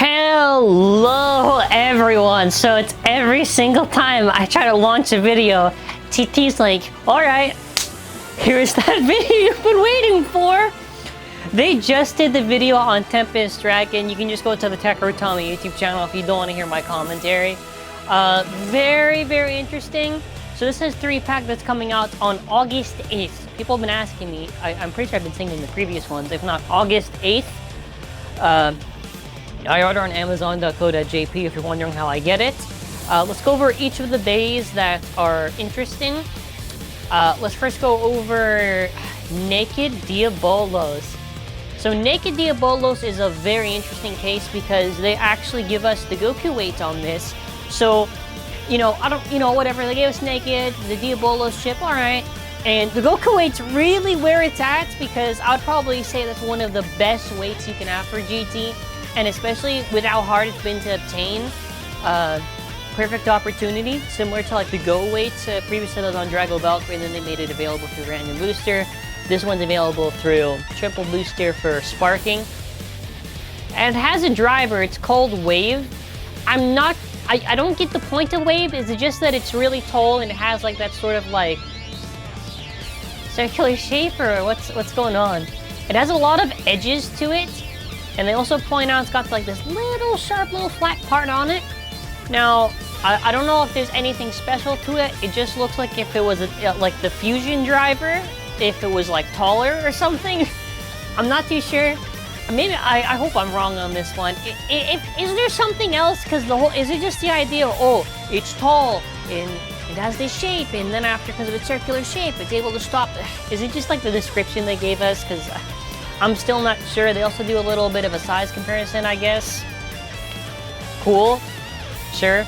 Hello everyone. So it's every single time I try to launch a video, TT's like, alright, here's that video you've been waiting for. They just did the video on Tempest Dragon. You can just go to the Takara Tomy YouTube channel if you don't want to hear my commentary. Very, very interesting. So this is 3-pack that's coming out on August 8th. People have been asking me, I'm pretty sure I've been saying in the previous ones, if not August 8th. I order on Amazon.co.jp if you're wondering how I get it. Let's go over each of the bays that are interesting. Let's first go over Naked Diabolos. So Naked Diabolos is a very interesting case because they actually give us the Goku weight on this. So, whatever, they gave us Naked, the Diabolos chip, alright. And the Goku weight's really where it's at because I would probably say that's one of the best weights you can have for GT. And especially with how hard it's been to obtain, perfect opportunity, similar to like the Go weights previously that was on Drago Belt, and then they made it available through Random Booster. This one's available through Triple Booster for Sparking. And it has a driver, it's called Wave. I don't get the point of Wave, is it just that it's really tall and it has like that sort of like circular shape, or what's going on? It has a lot of edges to it. And they also point out it's got like this little sharp little flat part on it. Now, I don't know if there's anything special to it. It just looks like if it was like the Fusion driver, if it was like taller or something. I'm not too sure. Maybe I hope I'm wrong on this one. Is there something else? Because is it just the idea? Oh, it's tall and it has this shape, and then after, because of its circular shape, it's able to stop. Is it just like the description they gave us? Because I'm still not sure. They also do a little bit of a size comparison, I guess. Cool. Sure.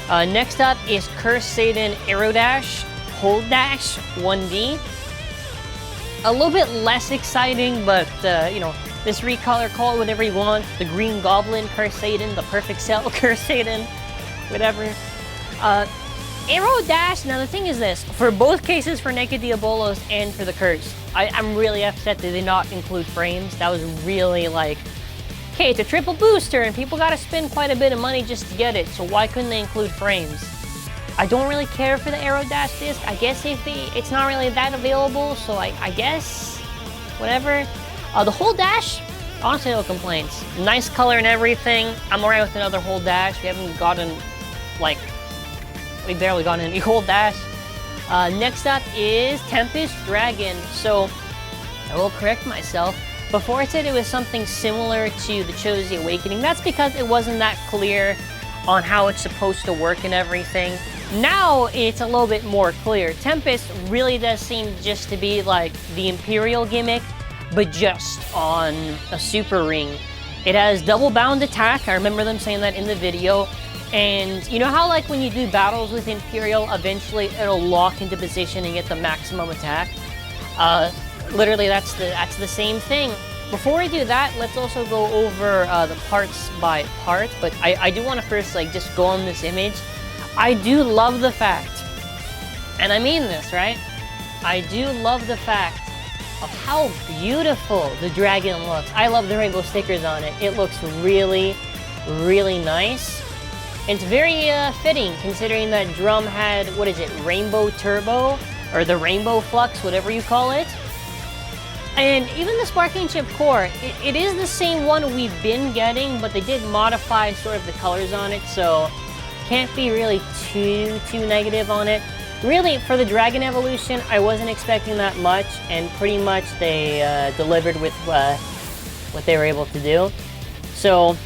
Next up is Satan Aero Hold 1D. A little bit less exciting, but, this recolor, call it whatever you want. The Green Goblin Satan, the Perfect Cell Satan, whatever. Aero Dash, now the thing is this, for both cases, for Naked Diabolos and for the Curse, I'm really upset that they did not include frames. That was really like, okay, it's a triple booster and people gotta spend quite a bit of money just to get it, so why couldn't they include frames? I don't really care for the Aero Dash disc. I guess it's not really that available, so I guess, whatever. The whole dash, honestly, no complaints. Nice color and everything. I'm alright with another whole dash. We haven't gotten, we barely got any whole dash. Next up is Tempest Dragon. So, I will correct myself. Before I said it was something similar to the Chosen Awakening, that's because it wasn't that clear on how it's supposed to work and everything. Now, it's a little bit more clear. Tempest really does seem just to be like the Imperial gimmick, but just on a super ring. It has double bound attack. I remember them saying that in the video. And you know how like when you do battles with Imperial, eventually it'll lock into position and get the maximum attack? Literally that's the same thing. Before I do that, let's also go over the parts by part, but I do want to first just go on this image. I do love the fact, and I mean this, right? I do love the fact of how beautiful the dragon looks. I love the rainbow stickers on it. It looks really, really nice. It's very fitting considering that Drum had, what is it, Rainbow Turbo? Or the Rainbow Flux, whatever you call it. And even the Sparking Chip Core, it is the same one we've been getting, but they did modify sort of the colors on it, so can't be really too negative on it. Really, for the Dragon Evolution, I wasn't expecting that much, and pretty much they delivered with what they were able to do. So,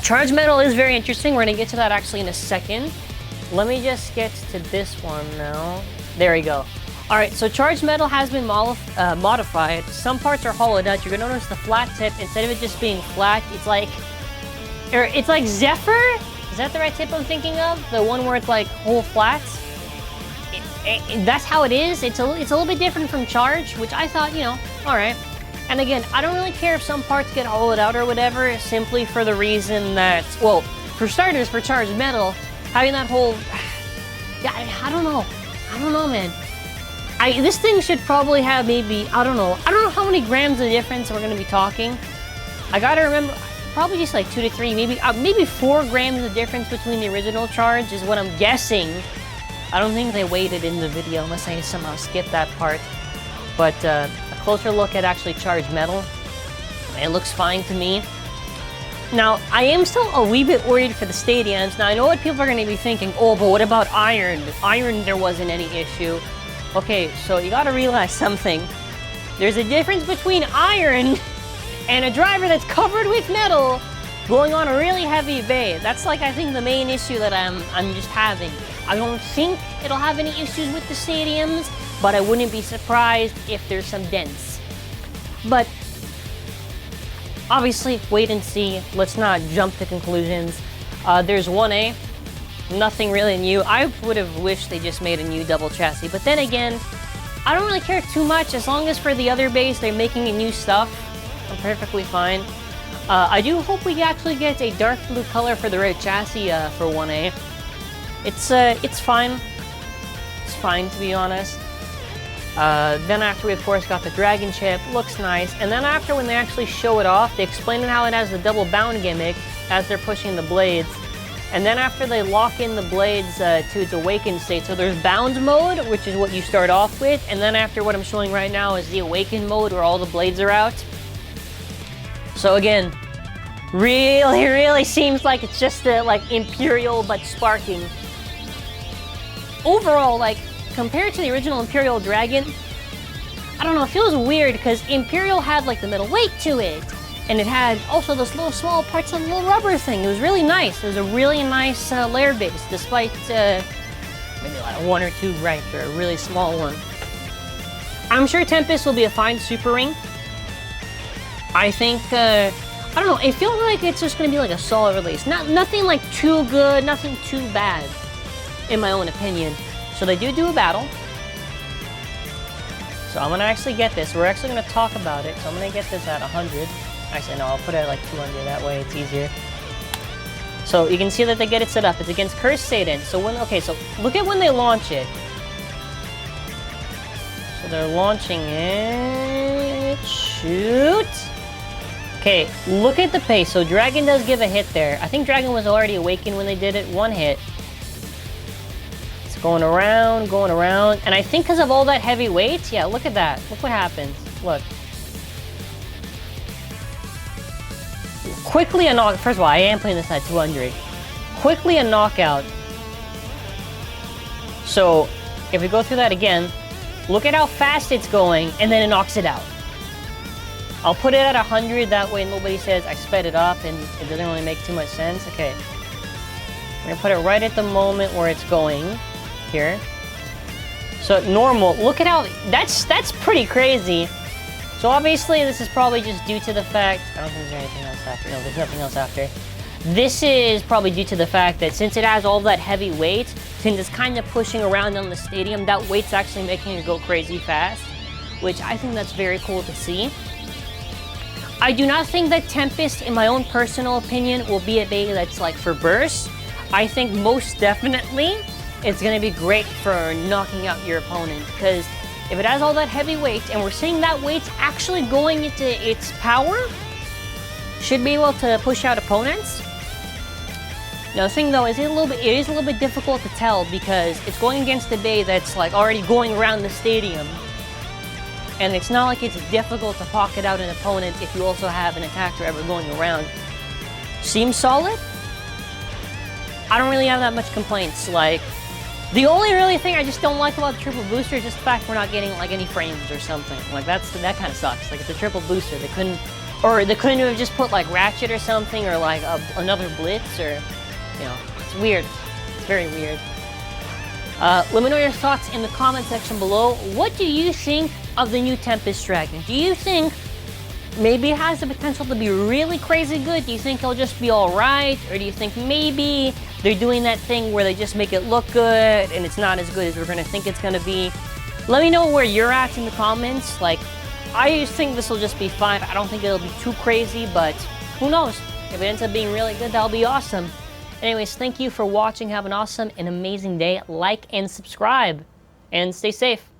Charge Metal is very interesting. We're going to get to that actually in a second. Let me just get to this one now. There we go. Alright, so Charge Metal has been modified. Some parts are hollowed out. You're going to notice the flat tip. Instead of it just being flat, it's like Zephyr? Is that the right tip I'm thinking of? The one where it's like whole flats? That's how it is. It's a little bit different from Charge, which I thought, alright. And again, I don't really care if some parts get hollowed out or whatever, simply for the reason that, well, for starters, for Charge Metal, having that whole, I don't know, man. This thing should probably have maybe, I don't know how many grams of difference we're going to be talking. I gotta remember, probably just like 2 to 3, maybe 4 grams of difference between the original charge is what I'm guessing. I don't think they weighed it in the video unless I somehow skipped that part. But a closer look at actually Charge Metal, it looks fine to me. Now, I am still a wee bit worried for the stadiums. Now, I know what people are going to be thinking, oh, but what about Iron? Iron, there wasn't any issue. Okay, so you got to realize something. There's a difference between Iron and a driver that's covered with metal going on a really heavy bay. That's like, I think, the main issue that I'm just having. I don't think it'll have any issues with the stadiums, but I wouldn't be surprised if there's some dents. But obviously, wait and see. Let's not jump to conclusions. There's 1A. Nothing really new. I would have wished they just made a new double chassis. But then again, I don't really care too much. As long as for the other base, they're making a new stuff, I'm perfectly fine. I do hope we actually get a dark blue color for the red chassis for 1A. It's fine. It's fine, to be honest. Then after we, of course, got the Dragon chip. Looks nice. And then after, when they actually show it off, they explain how it has the double bound gimmick as they're pushing the blades. And then after they lock in the blades to its awakened state, so there's bound mode, which is what you start off with. And then after, what I'm showing right now is the awakened mode, where all the blades are out. So again, really seems like it's just like Imperial but sparking. Overall, like, compared to the original Imperial Dragon, I don't know, it feels weird because Imperial had like the metal weight to it, and it had also those little small parts of the little rubber thing. It was really nice. It was a really nice layer base, despite maybe like 1 or 2 right, or a really small one. I'm sure Tempest will be a fine Super Ring. I think, I don't know, it feels like it's just going to be like a solid release. Nothing like too good, nothing too bad, in my own opinion. So they do a battle. So I'm going to actually get this. We're actually going to talk about it. So I'm going to get this at 100. Actually, no, I'll put it at like 200. That way it's easier. So you can see that they get it set up. It's against Cursed Satan. So okay, so look at when they launch it. So they're launching it. Shoot. Okay, look at the pace. So Dragon does give a hit there. I think Dragon was already awakened when they did it. 1 hit. It's going around, and I think because of all that heavy weight, yeah, look at that. Look what happens. Look. Quickly a knock. First of all, I am playing this at 200. Quickly a knockout. So if we go through that again, look at how fast it's going, and then it knocks it out. I'll put it at 100, that way nobody says I sped it up and it doesn't really make too much sense. Okay. I'm gonna put it right at the moment where it's going. Here. So normal, look at how, that's pretty crazy. So obviously this is probably just due to the fact, I don't think there's anything else after. No, there's nothing else after. This is probably due to the fact that since it has all that heavy weight, since it's kind of pushing around on the stadium, that weight's actually making it go crazy fast, which I think that's very cool to see. I do not think that Tempest, in my own personal opinion, will be a bait that's like for burst. I think most definitely it's going to be great for knocking out your opponent, because if it has all that heavy weight, and we're seeing that weight's actually going into its power, should be able to push out opponents. Now the thing though is it is a little bit difficult to tell, because it's going against a bay that's like already going around the stadium. And it's not like it's difficult to pocket out an opponent if you also have an attacker ever going around. Seems solid. I don't really have that much complaints. Like, the only really thing I just don't like about the triple booster is just the fact we're not getting like any frames or something. Like that kind of sucks. Like, it's a triple booster. They couldn't have just put like Ratchet or something, or like another Blitz, or, you know, it's weird. It's very weird. Let me know your thoughts in the comment section below. What do you think of the new Tempest Dragon? Do you think maybe it has the potential to be really crazy good? Do you think it'll just be alright? Or do you think maybe they're doing that thing where they just make it look good and it's not as good as we're going to think it's going to be? Let me know where you're at in the comments. Like, I think this will just be fine. I don't think it'll be too crazy, but who knows? If it ends up being really good, that'll be awesome. Anyways, thank you for watching. Have an awesome and amazing day. Like and subscribe. And stay safe.